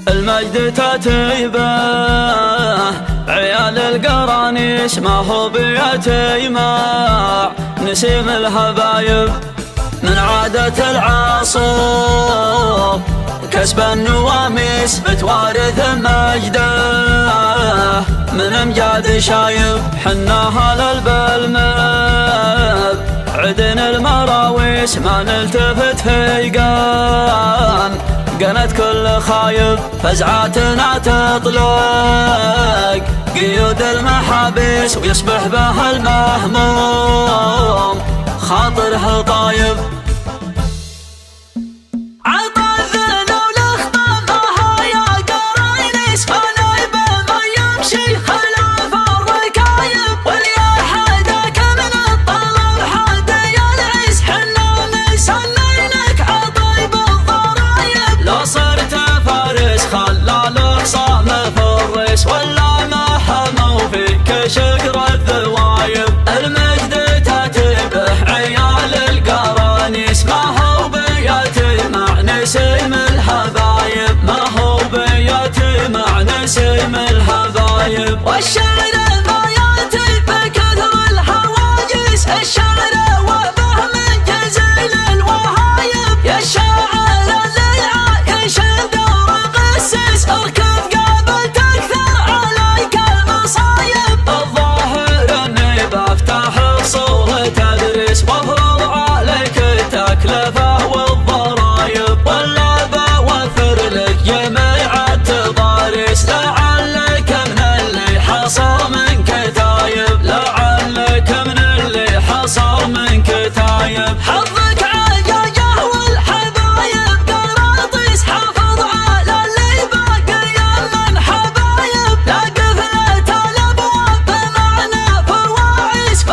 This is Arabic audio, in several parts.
المجد تتيبه عيال القرانيش ما هو بيتيمع نسيم الهبايب من عادة العاصر كسب النواميس بتوارث مجده من امجاد شايب حناها للبلمب عدن المراويس ما نلتفت فيقان قنت كل خايب فزعاتنا تطلق قيود المحابس ويصبح بها المهموم خاطره طايب ولا ما حموا فيك شقر الذوايب المجد تتبه عيال القرانيس ما هو بيتمع نسيم الحبايب ما هو بيتمع نسيم الحبايب والشعر ما ياتي بكثر الحواجز الشعر وبه من جزيل الوهايب يا الشاعر اللي عايش الدور قسس اركب تدرس وافرض عليك التكلفة والضرايب ولا بوفر لك جميع التضاريس لعلك من اللي حصل من كتايب لعلك من اللي حصل من كتايب حظك عجاجه والحبايب قراطيس حافظ على اللي باقي من حبايب لا قفلت الابواب بمعنى فواعيس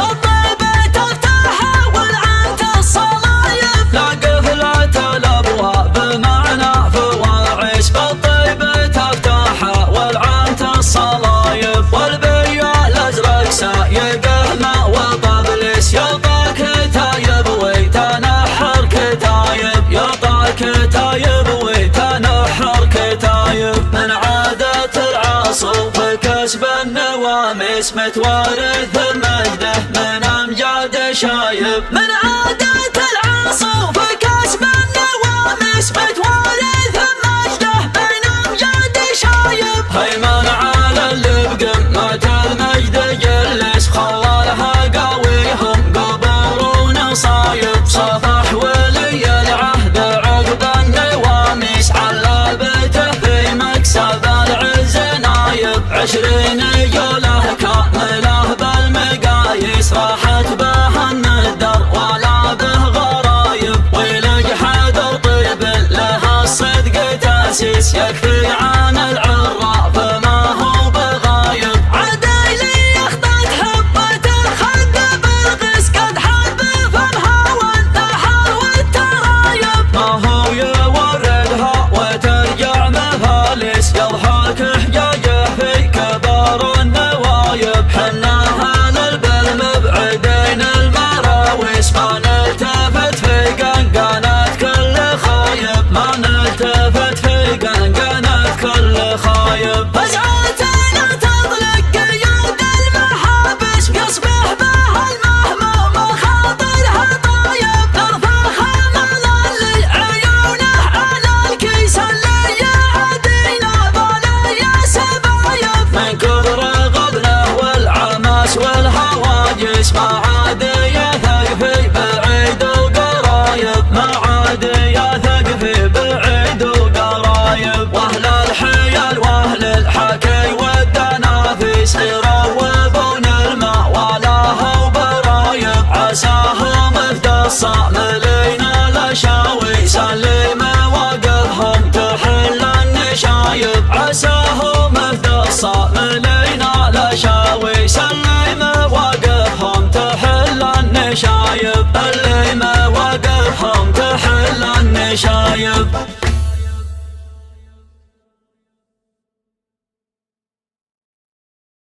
سايقه ما وطبلس يلقى كتايب ويتنحر كتايب يلقى كتايب ويتنحر كتايب من عادة العاصر في كسب النواميس متوارث مجده من امجاد شايب من عادة العاصر في كسب النواميس متوارث مجده من امجاد شايب هيمن على اللي بقمة المجد جلس خلالها قاويهم قبر ونصايب صفح ولي العهد عقب النواميس على بيته في مكسب العز نايب 20 جوله كامله بالمقاييس راحت به الندر ولا به غرايب ولق حدر طيب لها الصدق تاسيس يكفي عن العراف ما هو بغايب عدايلي يخطط حبة الخد بالقس قد حب فمها والنحر والترايب ما هو يوردها وترجع مفالس يضحك حجاجه في كبار النوايب حناها للبلم بعدين المراويس ما نلتفت في قنقنات كل خايب ما نلتفت في قنقنات كل خايب فزعتنا تطلق قيود المحابس يصبح بها المهموم خاطرها طايب نرفع خمل اللي عيونه على الكيس اللي يعدينا بالي سبايب من كبر غبنه والعماس والهواجس ما عاد يثق في بعيد وقرايب ما عاد يثق في بعيد وقرايب واهل الحيل واهل الحكي والدنافيس يروبون الماء ولاها وبرايب عساهم افدى الصاملين الاشاويس اللي مواقفهم تحل النشايب عساهم افدى الصاملين الاشاويس اللي مواقفهم تحل النشايب اللي مواقفهم تحل النشايب